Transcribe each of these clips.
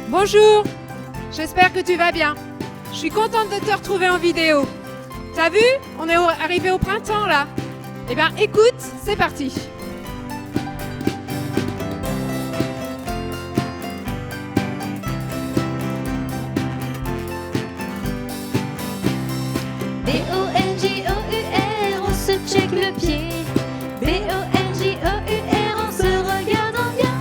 Bonjour, j'espère que tu vas bien. Je suis contente de te retrouver en vidéo. T'as vu? On est arrivé au printemps là. Eh bien écoute, c'est parti. B-O-N-J-O-U-R, on se check le pied. B-O-N-J-O-U-R, en se regardant bien.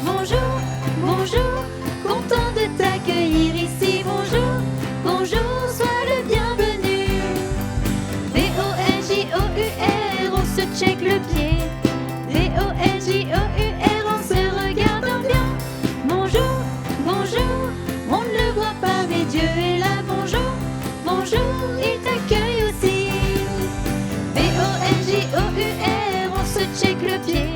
Bonjour, bonjour, content de t'accueillir ici. Bonjour, bonjour, sois le bienvenu. B-O-N-J-O-U-R, on se check le pied. B-O-N-J-O-U-R, en se regardant bien. Bonjour, bonjour, on ne le voit pas mais Dieu est là. Bonjour, bonjour, il t'accueille aussi. B-O-N-J-O-U-R, on se check le pied.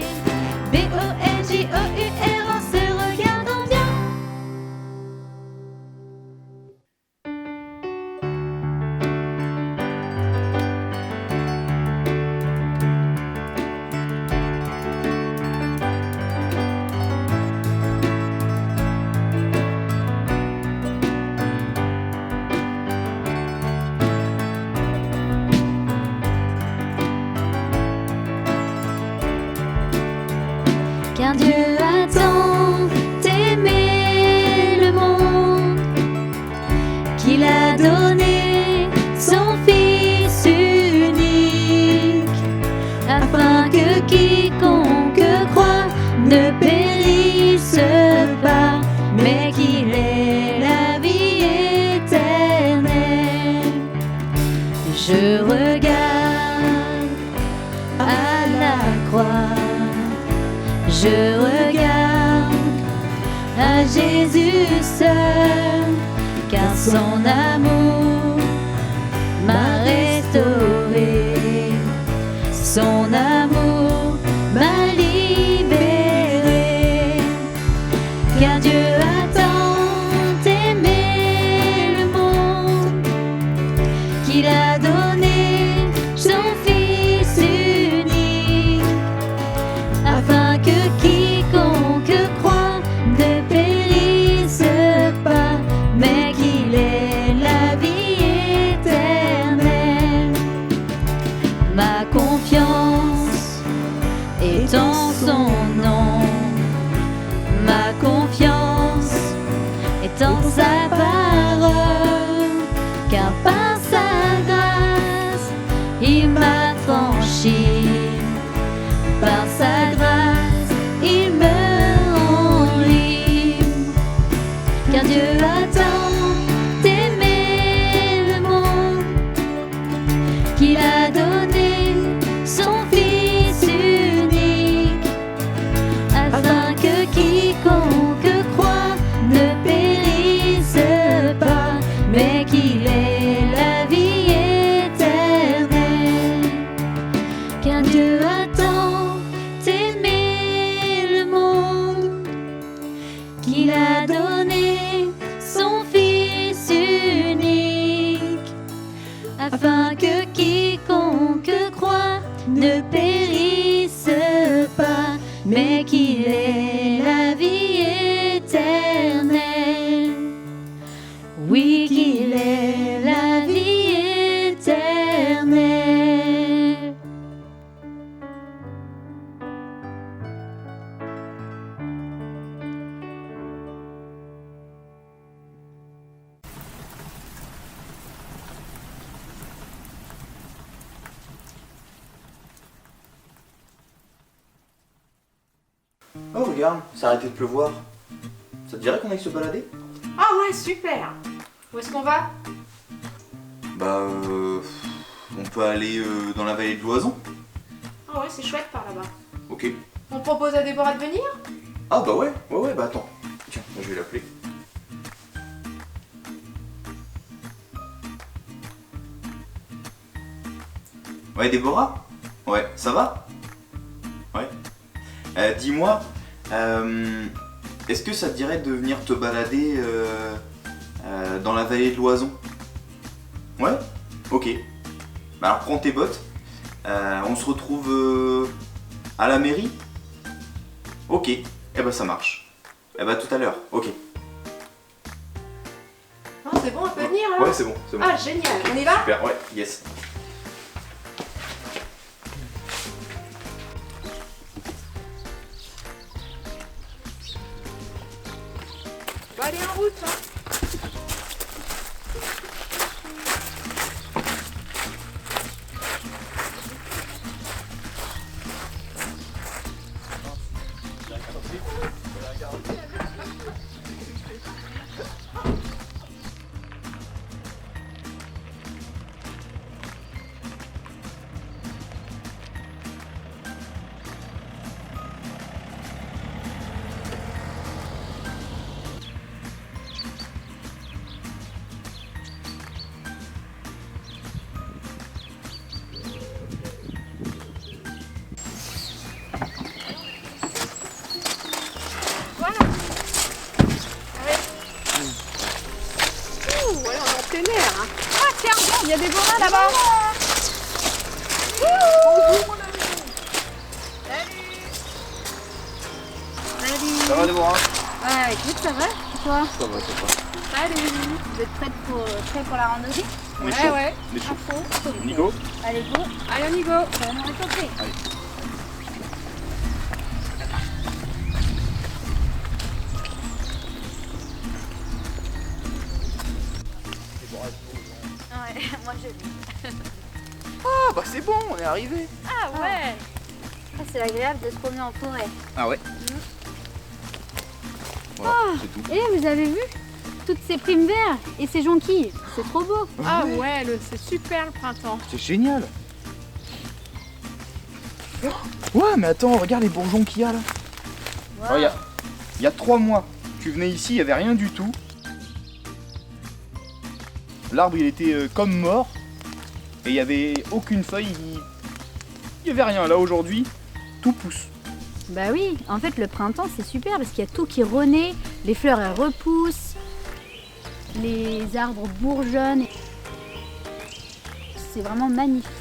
B-O-N-J-O-U-R, en se regardant bien. Car Dieu a tant aimé le monde qu'il a donné son Fils unique, afin que quiconque croit ne périsse pas, mais qu'il ait la vie éternelle. Je regarde à la croix, je regarde à Jésus seul, car son amour m'a restauré, son amour m'a libéré. Car Dieu a tant aimé le monde qu'il a donné son Fils unique, afin que quiconque croit ne périsse pas, mais qu'il ait la vie éternelle. Ma confiance est en son nom, ma confiance est en sa parole, car par sa grâce il m'a franchi, par sa grâce il me rend libre. Car Dieu a tant aimé le monde qu'il a donné son Fils unique, afin que quiconque croit ne périsse pas, mais qu'il ait la vie éternelle. Car Dieu a tant aimé le monde qu'il a donné son Fils unique, afin que quiconque croit ne périsse pas, mais qu'il ait la vie éternelle. Oui, qu'il ait la vie éternelle. Oh regarde, ça a arrêté de pleuvoir. Ça te dirait qu'on aille se balader? Ah ouais, super. Où est-ce qu'on va? Bah on peut aller dans la vallée de l'Oison. Ah ouais, c'est chouette par là-bas. Ok. On propose à Déborah de venir? Ah bah ouais, bah attends. Tiens, moi je vais l'appeler. Ouais Déborah? Ouais, ça va? Ouais. Dis-moi, est-ce que ça te dirait de venir te balader dans la vallée de l'Oison? Ouais? Ok. Bah alors prends tes bottes. On se retrouve à la mairie? Ok. Eh ben ça marche. Eh ben tout à l'heure. Ok. c'est bon, on peut venir là? Ouais, c'est bon, c'est bon. Ah, génial, on y va? Super, ouais, yes. Bah, allez en route, hein. Ouh, ouais, on est en plein air, hein. Ah, tiens, il y a des bourrins là-bas. Bonjour, mon ami. Salut. Ça va, Déborah? Ouais, écoute, ça va? Et toi? Ça va, ça va. Salut. Vous êtes prêts pour la randonnée? On est chaud. Ouais. On est chaud. À fond. On y go? Allez, go. Allez, on y go. Ça va nous réchauffer. Allez. Ouais, moi j'ai vu. Ah bah c'est bon, on est arrivé. Ah ouais. Ah, c'est agréable de se promener en forêt. Ah ouais. Voilà, c'est tout. Et vous avez vu? Toutes ces primes verts et ces jonquilles. C'est trop beau. Ah ouais, c'est super le printemps. C'est génial. Ouais, mais attends, regarde les bourgeons qu'il y a là. Wow. Il y a 3 mois, tu venais ici, il n'y avait rien du tout. L'arbre il était comme mort et il n'y avait aucune feuille, il n'y avait rien. Là aujourd'hui, tout pousse. Bah oui, en fait le printemps c'est super parce qu'il y a tout qui renaît, les fleurs elles repoussent, les arbres bourgeonnent. C'est vraiment magnifique.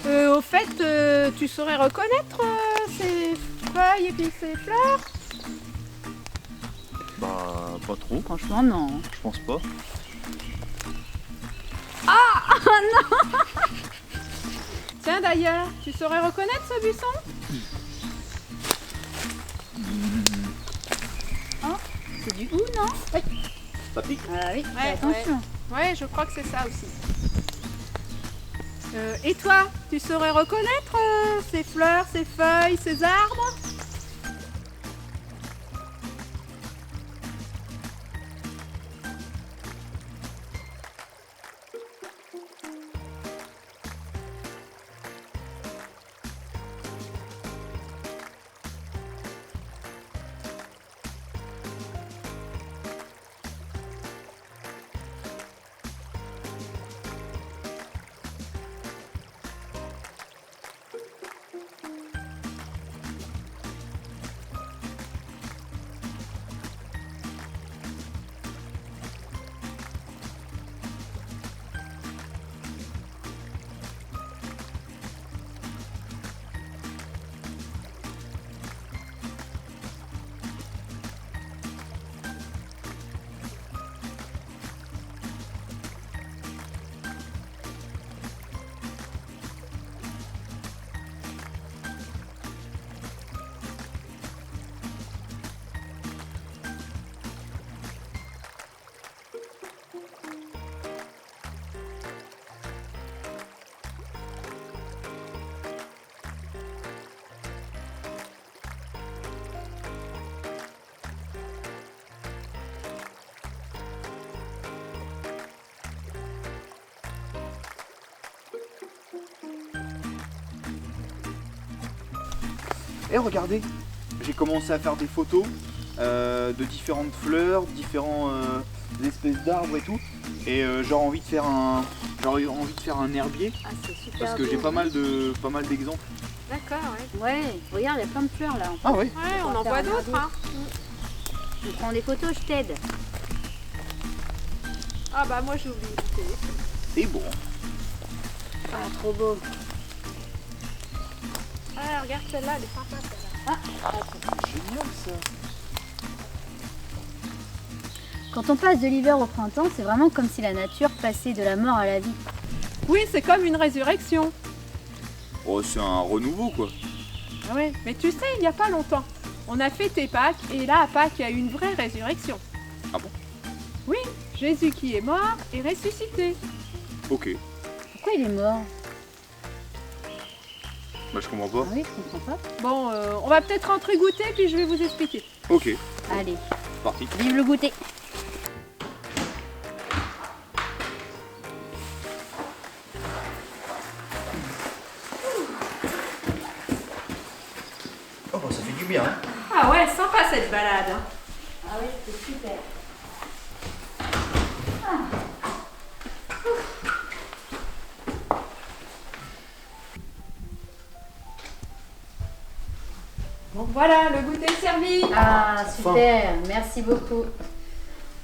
Au fait, tu saurais reconnaître ces feuilles et puis ces fleurs? Bah pas trop, Franchement non. je pense pas. Tiens d'ailleurs, tu saurais reconnaître ce buisson? C'est du hou non? Ça pique? Ah oui, Ouais, attention. Ouais, je crois que c'est ça aussi. Et toi, tu saurais reconnaître ces fleurs, ces feuilles, ces arbres? Et regardez, j'ai commencé à faire des photos de différentes fleurs, différentes espèces d'arbres et tout. Et j'aurais envie de faire un herbier Ah c'est super parce que beau. j'ai pas mal d'exemples. D'accord, ouais. Ouais, regarde, il y a plein de fleurs là. Ah ouais. Ouais, on en voit d'autres, hein. Je prends des photos, je t'aide. Ah bah moi j'ai oublié le téléphone. C'est bon. Ah, trop beau. Ah, regarde celle-là, elle est sympa celle-là. Génial ça. Quand on passe de l'hiver au printemps, c'est vraiment comme si la nature passait de la mort à la vie. Oui, c'est comme une résurrection. Oh, c'est un renouveau quoi. Ah ouais, mais tu sais, il n'y a pas longtemps, on a fêté Pâques et là à Pâques, il y a eu une vraie résurrection. Ah bon? Oui, Jésus qui est mort est ressuscité. Ok. Pourquoi il est mort? Bah je comprends pas. Ah oui, je comprends pas. Bon, on va peut-être rentrer goûter puis je vais vous expliquer. Ok, Allez, parti. vive le goûter. Oh bah ça fait du bien. Hein. Ah ouais, sympa cette balade. Hein. Ah oui, c'est super. Bon voilà, le goûter est servi. Ah, super, merci beaucoup.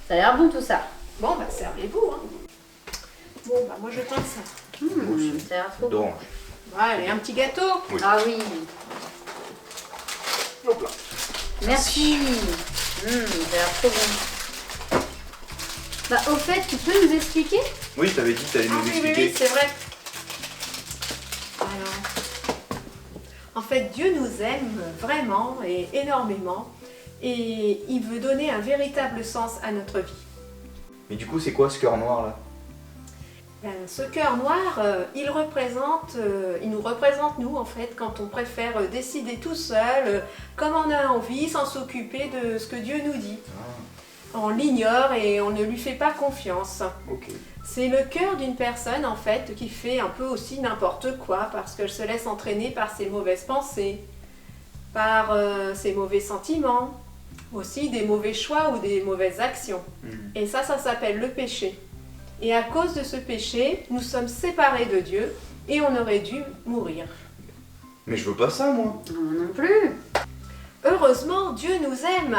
Ça a l'air bon tout ça. Bon, bah servez-vous. Hein. Bon, bah moi je tente ça. Ça a l'air trop bon. D'orange. Bon, allez, un petit gâteau. Oui. Ah oui, Hop là. merci. Ça a l'air trop bon. Bah, au fait, tu peux nous expliquer? Oui, t'avais dit que t'allais Ah nous oui, expliquer. oui, c'est vrai. Alors, en fait, Dieu nous aime vraiment et énormément et il veut donner un véritable sens à notre vie. Mais du coup, c'est quoi ce cœur noir là? Ben, ce cœur noir, il nous représente nous en fait quand on préfère décider tout seul, comme on a envie, sans s'occuper de ce que Dieu nous dit. On l'ignore et on ne lui fait pas confiance. Ok. C'est le cœur d'une personne en fait qui fait un peu aussi n'importe quoi parce qu'elle se laisse entraîner par ses mauvaises pensées, par ses mauvais sentiments, aussi des mauvais choix ou des mauvaises actions. Et ça s'appelle le péché. Et à cause de ce péché, nous sommes séparés de Dieu et on aurait dû mourir. Mais je veux pas ça moi. Non, non plus. Heureusement, Dieu nous aime.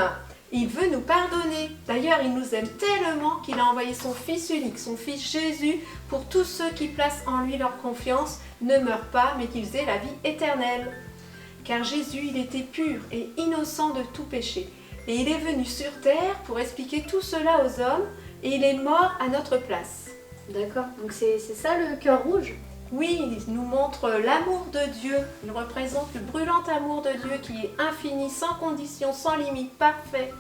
Il veut nous pardonner. D'ailleurs, il nous aime tellement qu'il a envoyé son Fils unique, son Fils Jésus, pour tous ceux qui placent en lui leur confiance, ne meurent pas, mais qu'ils aient la vie éternelle. Car Jésus, il était pur et innocent de tout péché. Et il est venu sur terre pour expliquer tout cela aux hommes, et il est mort à notre place. D'accord, donc c'est ça le cœur rouge? Oui, il nous montre l'amour de Dieu. Il représente le brûlant amour de Dieu qui est infini, sans condition, sans limite, parfait.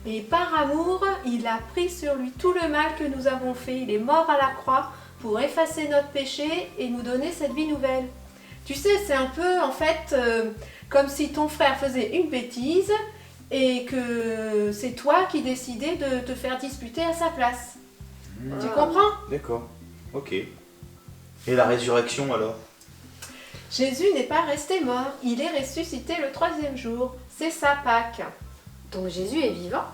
Et par amour, il a pris sur lui tout le mal que nous avons fait. Il est mort à la croix pour effacer notre péché et nous donner cette vie nouvelle. Tu sais, c'est un peu en fait comme si ton frère faisait une bêtise et que c'est toi qui décidais de te faire disputer à sa place. Tu comprends? D'accord. Ok. Et la résurrection alors? Jésus n'est pas resté mort, il est ressuscité le 3e jour. C'est ça Pâques. Donc Jésus est vivant?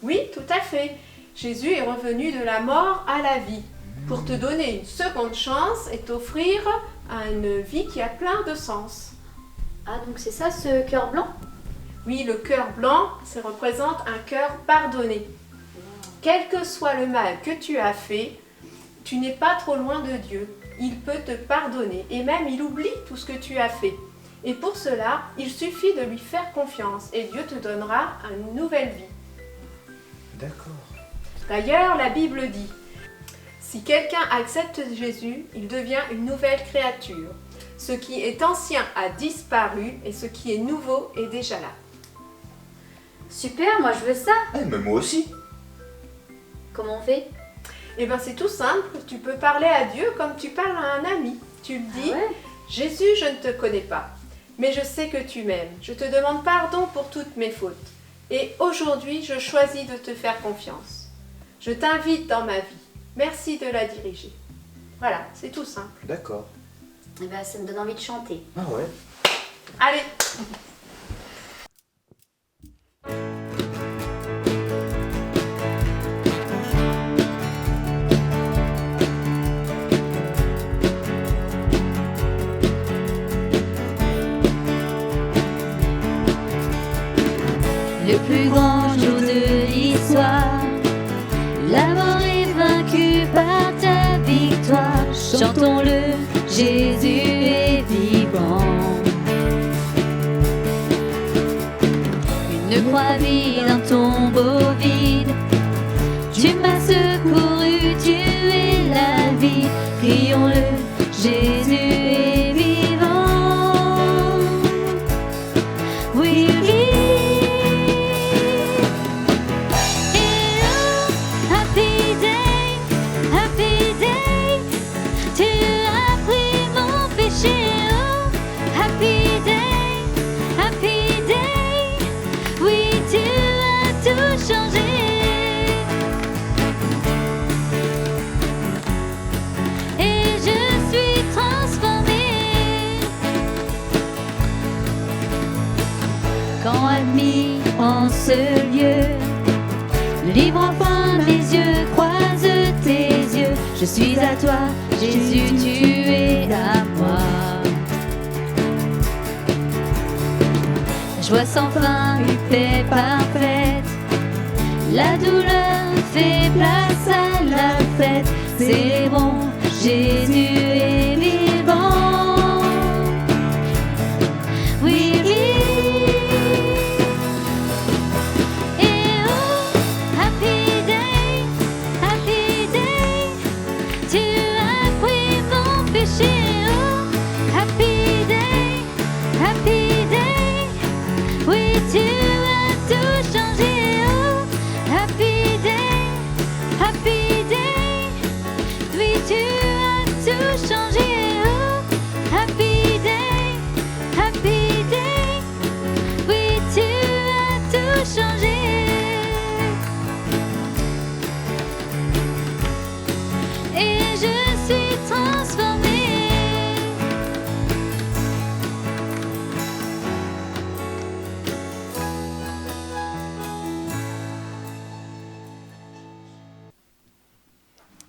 Oui, tout à fait. Jésus est revenu de la mort à la vie pour te donner une seconde chance et t'offrir une vie qui a plein de sens. Ah, donc c'est ça ce cœur blanc? Oui, le cœur blanc, ça représente un cœur pardonné. Quel que soit le mal que tu as fait, tu n'es pas trop loin de Dieu. Il peut te pardonner et même il oublie tout ce que tu as fait. Et pour cela, il suffit de lui faire confiance et Dieu te donnera une nouvelle vie. D'accord. D'ailleurs, la Bible dit, si quelqu'un accepte Jésus, il devient une nouvelle créature. Ce qui est ancien a disparu et ce qui est nouveau est déjà là. Super, moi je veux ça. Mais moi aussi. Comment on fait? Eh bien c'est tout simple, tu peux parler à Dieu comme tu parles à un ami. Tu le dis, Ouais. Jésus, je ne te connais pas, mais je sais que tu m'aimes. Je te demande pardon pour toutes mes fautes. Et aujourd'hui, je choisis de te faire confiance. Je t'invite dans ma vie. Merci de la diriger. Voilà, c'est tout simple. D'accord. Eh ben, ça me donne envie de chanter. Ah ouais. Allez! Le plus grand jour de l'histoire, la mort est vaincue Jésus est vivant. Une croix vide, un tombeau vide, tu m'as secouru, tu es la vie. Crions-le, Jésus est vivant. Oui, oui. Hello, happy day, happy day. Tu as pris mon péché. Oh, happy day, happy day. Oui, tu as tout changé. Et je suis transformée. Quand admis en ce lieu, libre enfin mes yeux, croise tes yeux. Je suis à toi, Jésus, tu es à moi. Joie sans fin, paix parfaite. La douleur fait place à la fête. Célébrons, Jésus est vivant. Oui, oui. Et oh, happy day, happy day. Tu as pris mon péché. Oh, happy day, happy day. Oui, tu as tout changé. Oh, happy day, happy day. Oui, tu as tout changé. Oh, happy day, happy day. Oui, tu as tout changé. Et je suis transformée.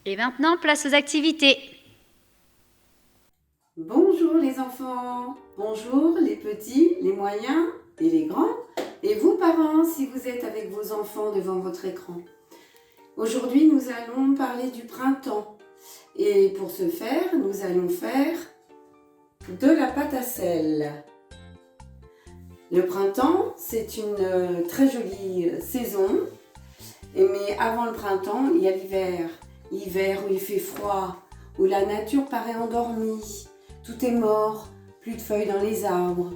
Et maintenant, place aux activités. Bonjour les enfants, bonjour les petits, les moyens et les grands, et vous parents si vous êtes avec vos enfants devant votre écran. Aujourd'hui nous allons parler du printemps et pour ce faire nous allons faire de la pâte à sel. Le printemps c'est une très jolie saison, mais avant le printemps il y a l'hiver. L'hiver où il fait froid, où la nature paraît endormie, tout est mort, plus de feuilles dans les arbres,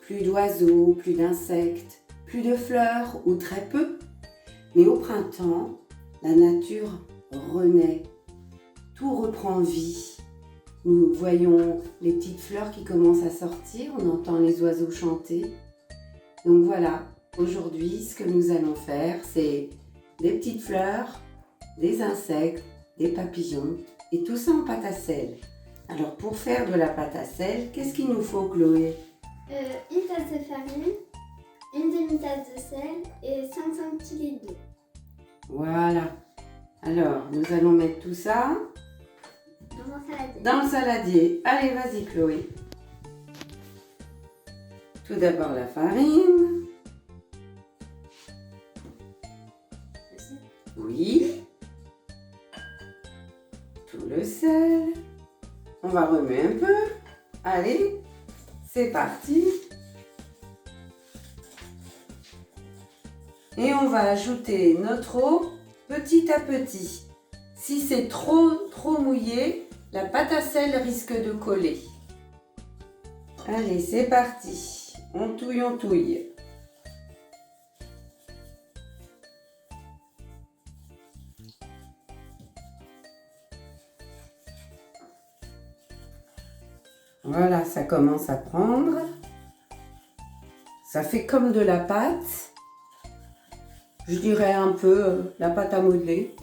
plus d'oiseaux, plus d'insectes, plus de fleurs ou très peu. Mais au printemps, la nature renaît, tout reprend vie. Nous voyons les petites fleurs qui commencent à sortir, on entend les oiseaux chanter. Donc voilà, aujourd'hui ce que nous allons faire, c'est des petites fleurs, des insectes, des papillons et tout ça en pâte à sel. Alors pour faire de la pâte à sel, qu'est-ce qu'il nous faut Chloé? Une tasse de farine, une demi-tasse de sel et 5 centilitres d'eau. Voilà. Alors nous allons mettre tout ça Dans un saladier. dans le saladier. Allez vas-y Chloé. Tout d'abord la farine. Oui. Tout le sel. On va remuer un peu. Allez, c'est parti. Et on va ajouter notre eau petit à petit. Si c'est trop mouillé, la pâte à sel risque de coller. Allez, c'est parti. On touille, on touille. Voilà, ça commence à prendre. Ça fait comme de la pâte. Je dirais un peu la pâte à modeler.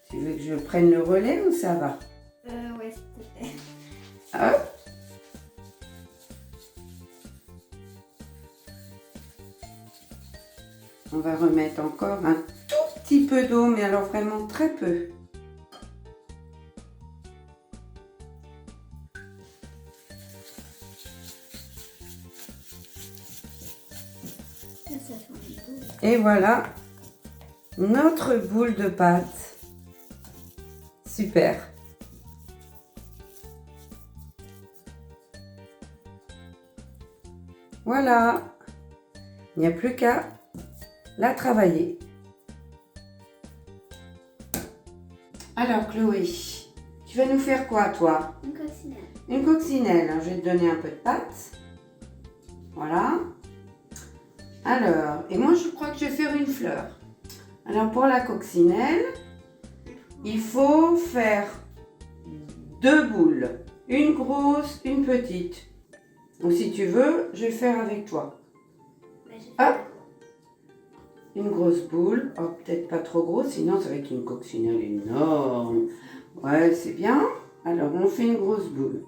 Tu veux que je prenne le relais ou ça va? Ouais, s'il te plaît. Hop. On va remettre encore un tout petit peu d'eau, mais alors vraiment très peu. Et voilà notre boule de pâte. Super. Voilà. Il n'y a plus qu'à la travailler. Alors Chloé, tu vas nous faire quoi toi? Une coccinelle. Une coccinelle. Alors, je vais te donner un peu de pâte. Voilà. Alors, et moi je crois que je vais faire une fleur. Alors pour la coccinelle, il faut faire 2 boules. Une grosse, une petite. Donc si tu veux, je vais faire avec toi. Bah, j'ai fait Hop. Une grosse boule. Oh, peut-être pas trop grosse, sinon ça va être une coccinelle énorme. Ouais, c'est bien. Alors on fait une grosse boule.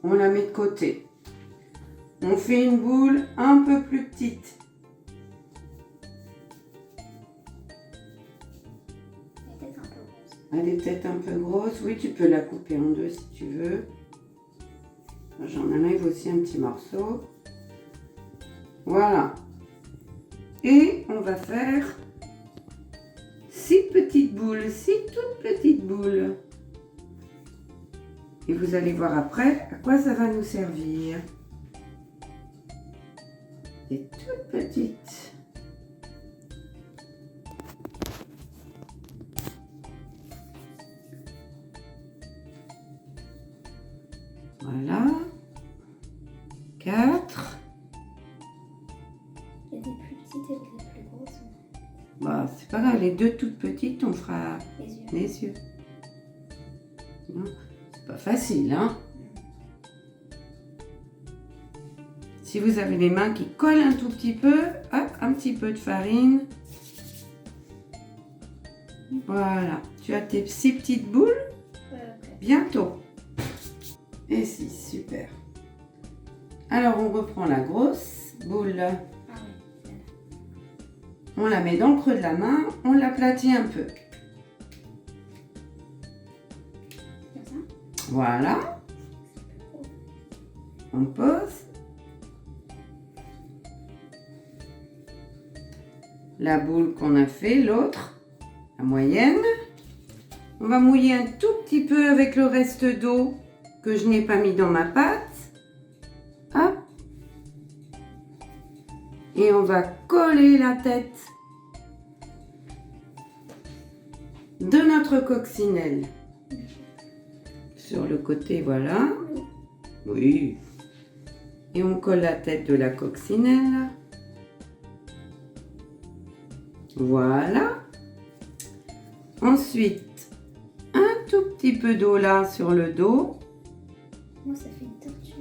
On la met de côté. On fait une boule un peu plus petite. Elle est peut-être un peu rose. Elle est peut-être un peu grosse. Oui, tu peux la couper en 2 si tu veux. J'en enlève aussi un petit morceau. Voilà. Et on va faire 6 petites boules, 6 toutes petites boules. Et vous allez voir après à quoi ça va nous servir. Des toutes petites. Voilà. 4. Il y a des plus petites et des plus grosses. Bah, c'est pas grave, les 2 toutes petites, on fera Les yeux. les yeux. Non, c'est pas facile, hein? Si vous avez les mains qui collent un tout petit peu, hop, un petit peu de farine. Voilà, tu as tes 6 petites boules Ok. bientôt. Et si, super. Alors, on reprend la grosse boule. Ah oui, celle-là. On la met dans le creux de la main, on l'aplatit un peu. Comme ça. Voilà. On pose. La boule qu'on a fait, l'autre, la moyenne. On va mouiller un tout petit peu avec le reste d'eau que je n'ai pas mis dans ma pâte. Hop. Et on va coller la tête de notre coccinelle. Sur le côté, voilà. Oui. Et on colle la tête de la coccinelle. Voilà. Ensuite, un tout petit peu d'eau là sur le dos. Moi, ça fait une tortue.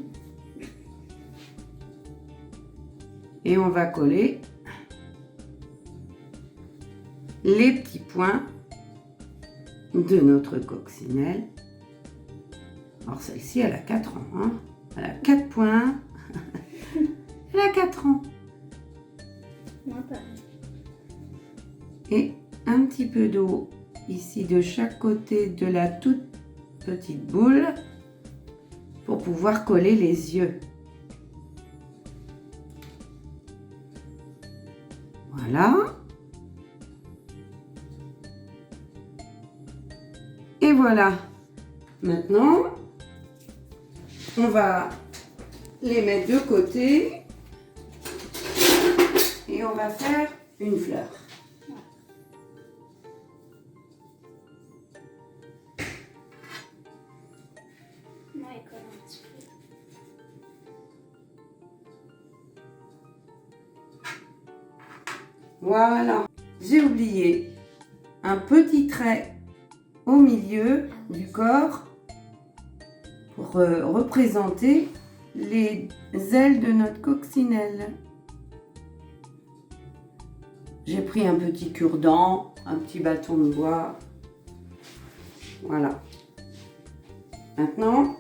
Et on va coller les petits points de notre coccinelle. Alors celle-ci, elle a 4 ans. Hein. Elle a 4 points. Elle a 4 ans. Moi, pareil. Et un petit peu d'eau ici de chaque côté de la toute petite boule pour pouvoir coller les yeux. Voilà. Et voilà. Maintenant, on va les mettre de côté et on va faire une fleur. Moi, elle colle un petit peu. Voilà. J'ai oublié un petit trait au milieu du corps pour représenter les ailes de notre coccinelle. J'ai pris un petit cure-dent, un petit bâton de bois. Voilà. Maintenant,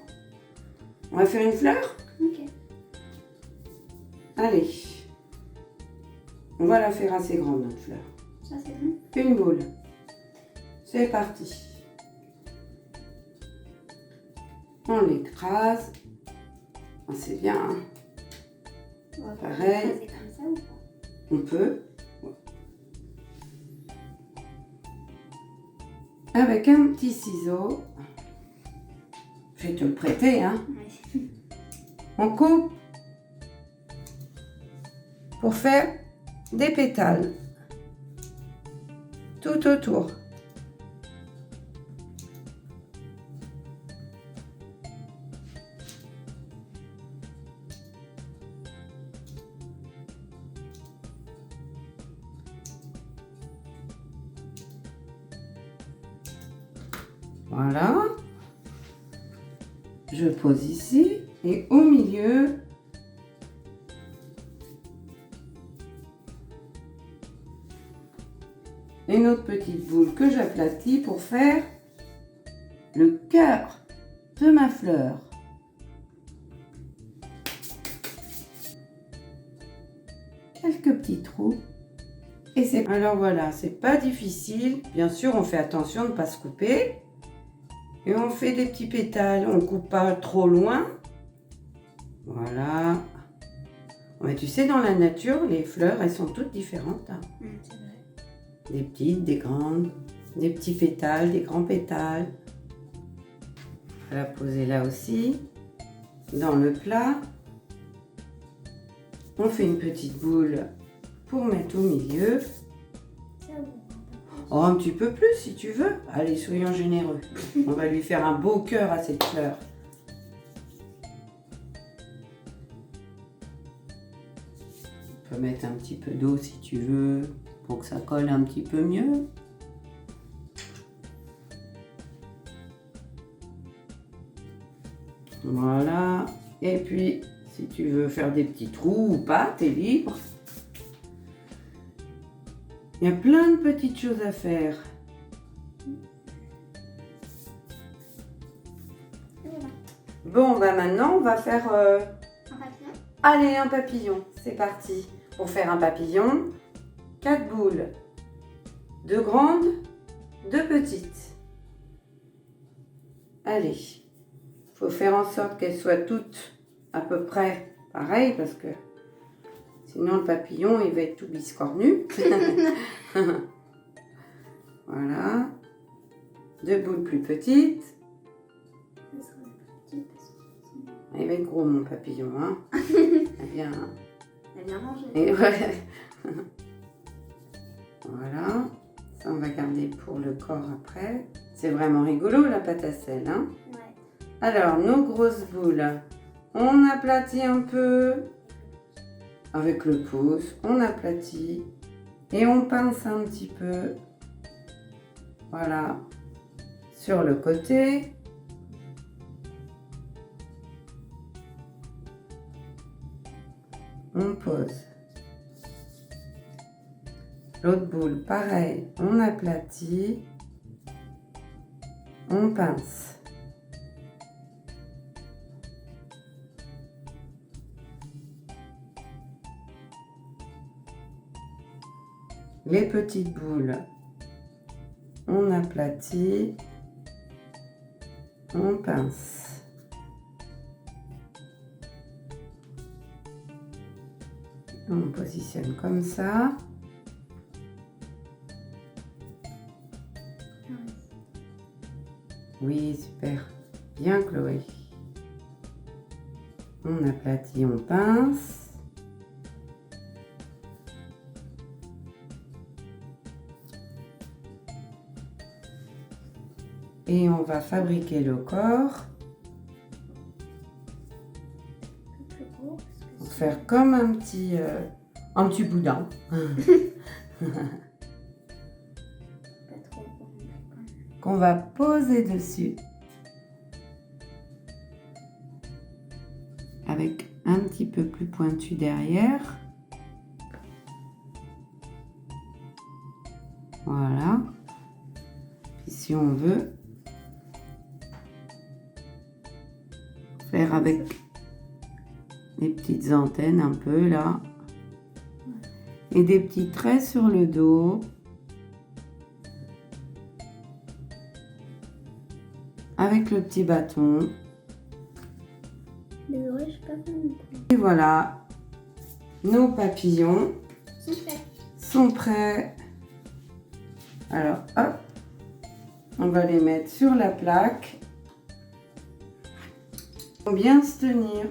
on va faire une fleur. Ok. Allez. On va la faire assez grande, notre fleur. Ça, c'est bon. Une boule. C'est parti. On l'écrase. Ah, c'est bien, hein. On va Pareil. l'écraser comme ça ou pas? On peut. avec un petit ciseau, je vais te le prêter, hein. Oui. On coupe pour faire des pétales tout autour. Voilà. Je pose ici et au milieu, une autre petite boule que j'aplatis pour faire le cœur de ma fleur. Quelques petits trous. Et c'est... Alors voilà, c'est pas difficile. Bien sûr, on fait attention de ne pas se couper. Et on fait des petits pétales. On ne coupe pas trop loin. Voilà. Mais tu sais, dans la nature, les fleurs, elles sont toutes différentes. Hein. C'est vrai. Des petites, des grandes, des petits pétales, des grands pétales. On va la poser là aussi, dans le plat. On fait une petite boule pour mettre au milieu. Ça, oui. Oh, un petit peu plus si tu veux. Allez, soyons généreux. On va lui faire un beau cœur à cette fleur. On peut mettre un petit peu d'eau si tu veux, pour que ça colle un petit peu mieux. Voilà. Et puis, si tu veux faire des petits trous ou pas, t'es libre. Il y a plein de petites choses à faire. Et voilà. Bon, bah maintenant, on va faire... Un papillon. Allez, un papillon. C'est parti. Pour faire un papillon, 4 boules. 2 grandes, 2 petites. Allez. Il faut faire en sorte qu'elles soient toutes à peu près pareilles parce que sinon le papillon il va être tout biscornu. Voilà. 2 boules plus petites. Ça sera plus petit parce que Il va être gros mon papillon. Hein. Eh bien. elle a bien mangé. Et ouais. Voilà. Ça on va garder pour le corps après. C'est vraiment rigolo la pâte à sel. Hein. Ouais. Alors, nos grosses boules, on aplatit un peu avec le pouce, on aplatit et on pince un petit peu, voilà, sur le côté. On pose. L'autre boule, pareil, on aplatit, on pince. Les petites boules, on aplatit, on pince. On positionne comme ça. Oui, super. Bien, Chloé. On aplatit, on pince. Et on va fabriquer le corps Un peu plus gros parce que pour faire comme un petit boudin. c'est pas trop gros. Qu'on va poser dessus. Avec un petit peu plus pointu derrière. Voilà. Puis si on veut faire avec des petites antennes un peu là. Et des petits traits sur le dos. Avec le petit bâton. Désolée, je sais pas comment. Et voilà, nos papillons Super. sont prêts. Alors, hop, On va les mettre sur la plaque. Pour bien se tenir.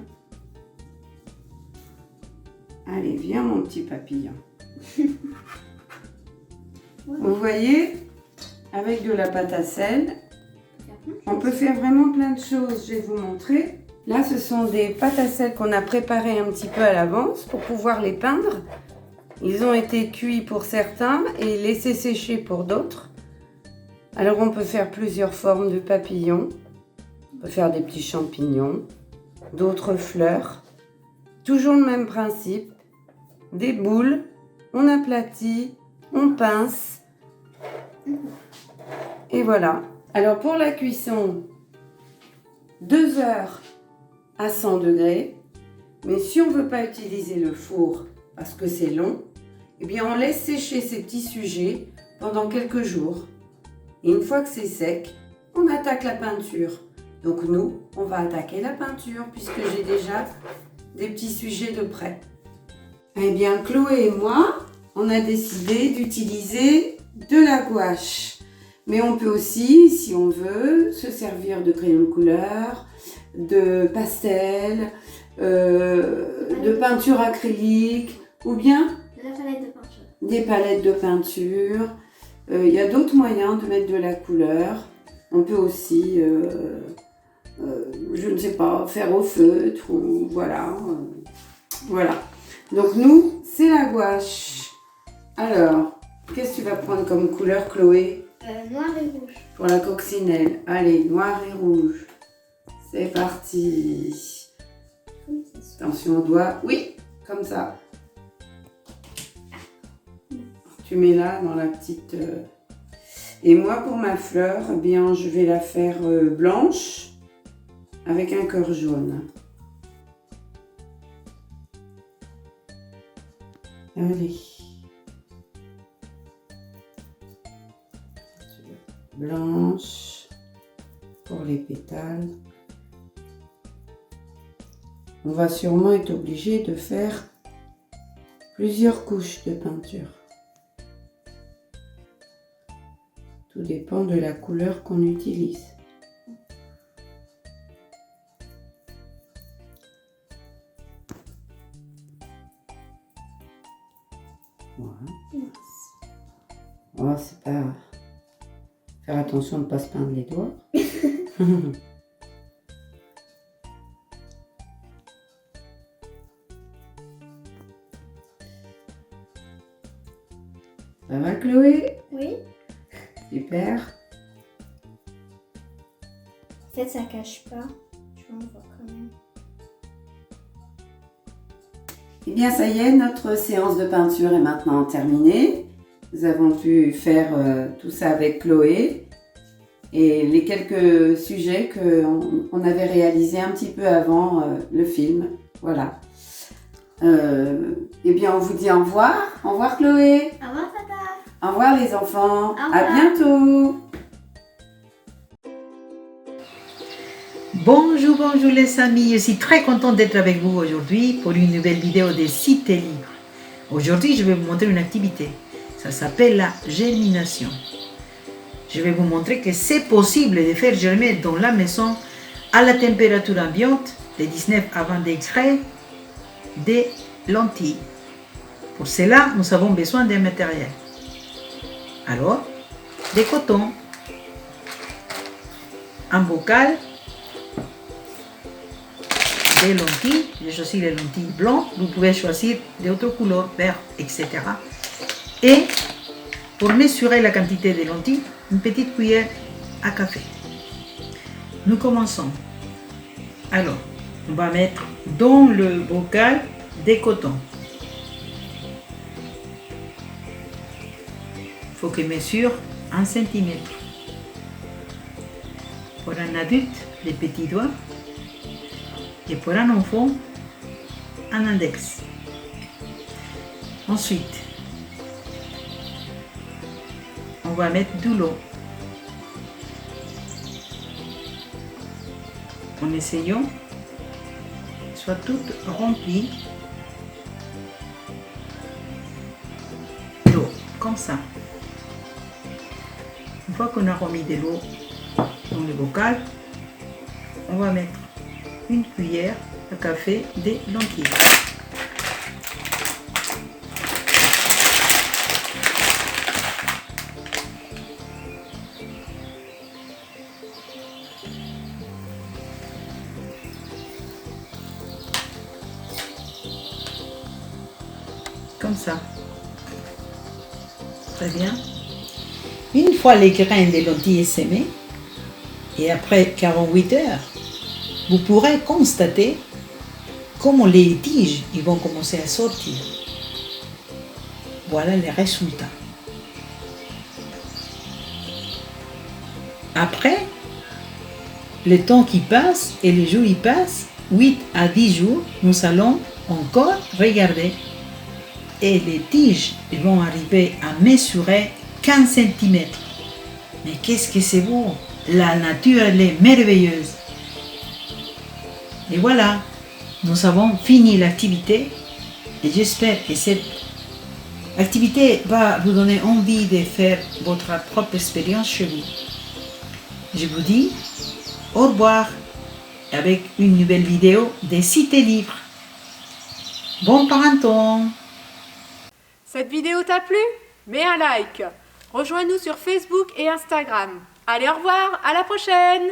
Allez, viens mon petit papillon. Vous voyez, avec de la pâte à sel, on peut faire vraiment plein de choses. Je vais vous montrer. Là, ce sont des pâtes à sel qu'on a préparées un petit peu à l'avance pour pouvoir les peindre. Ils ont été cuits pour certains et laissés sécher pour d'autres. Alors, on peut faire plusieurs formes de papillons. On peut faire des petits champignons, d'autres fleurs. Toujours le même principe. Des boules, on aplatit, on pince. Et voilà. Alors pour la cuisson, 2 heures à 100 degrés. Mais si on ne veut pas utiliser le four parce que c'est long, eh bien on laisse sécher ces petits sujets pendant quelques jours. Et une fois que c'est sec, on attaque la peinture. Donc nous, on va attaquer la peinture puisque j'ai déjà des petits sujets de près. Eh bien, Chloé et moi, on a décidé d'utiliser de la gouache. Mais on peut aussi, si on veut, se servir de crayon de couleur, de pastel, de peinture acrylique ou bien De la palette de peinture. des palettes de peinture. Il y a d'autres moyens de mettre de la couleur. On peut aussi, je ne sais pas, faire au feutre ou voilà. Voilà. Donc nous, c'est la gouache. Alors, qu'est-ce que tu vas prendre comme couleur, Chloé? Noir et rouge. Pour la coccinelle. Allez, noir et rouge. C'est parti. Comme ça. Attention au doigt. Oui, comme ça. Tu mets là dans la petite... Et moi, pour ma fleur, eh bien, je vais la faire blanche avec un cœur jaune. Allez. Blanche pour les pétales. On va sûrement être obligé de faire plusieurs couches de peinture. Tout dépend de la couleur qu'on utilise. Voilà. Oh, c'est pas... Faire attention de ne pas se peindre les doigts. Ça va, Chloé? Oui. Super. En fait, ça cache pas. Tu vois, on voit quand même. Eh bien, ça y est, notre séance de peinture est maintenant terminée. Nous avons pu faire tout ça avec Chloé et les quelques sujets qu'on avait réalisés un petit peu avant le film. Voilà. Eh bien, on vous dit au revoir. Au revoir, Chloé. Au revoir, papa. Au revoir, les enfants. Au revoir. À bientôt. Bonjour, bonjour les amis, je suis très contente d'être avec vous aujourd'hui pour une nouvelle vidéo de Cité Libre. Aujourd'hui, je vais vous montrer une activité. Ça s'appelle la germination. Je vais vous montrer que c'est possible de faire germer dans la maison à la température ambiante de 19 à 20 degrés des lentilles. Pour cela, nous avons besoin d'un matériel. Alors, des cotons, un bocal, des lentilles, j'ai choisi les lentilles blanches, vous pouvez choisir d'autres couleurs, vert, etc. Et pour mesurer la quantité de lentilles, une petite cuillère à café. Nous commençons. Alors, on va mettre dans le bocal des cotons. Il faut qu'il mesure 1 cm. Pour un adulte, les petits doigts. Et pour un enfant, un index. Ensuite, on va mettre de l'eau. En essayant soit toute remplie d'eau, comme ça. Une fois qu'on a remis de l'eau dans le bocal, on va mettre une cuillère à café de lentilles. Comme ça. Très bien. Une fois les grains de lentilles sémés, et après 48 heures, vous pourrez constater comment les tiges ils vont commencer à sortir. Voilà les résultats. Après, le temps qui passe et les jours y passent, 8 à 10 jours, nous allons encore regarder. Et les tiges vont arriver à mesurer 15 cm. Mais qu'est-ce que c'est beau! La nature, elle est merveilleuse. Et voilà, nous avons fini l'activité. Et j'espère que cette activité va vous donner envie de faire votre propre expérience chez vous. Je vous dis au revoir avec une nouvelle vidéo des Cités Libres. Bon printemps! Cette vidéo t'a plu? Mets un like. Rejoins-nous sur Facebook et Instagram. Allez, au revoir, à la prochaine!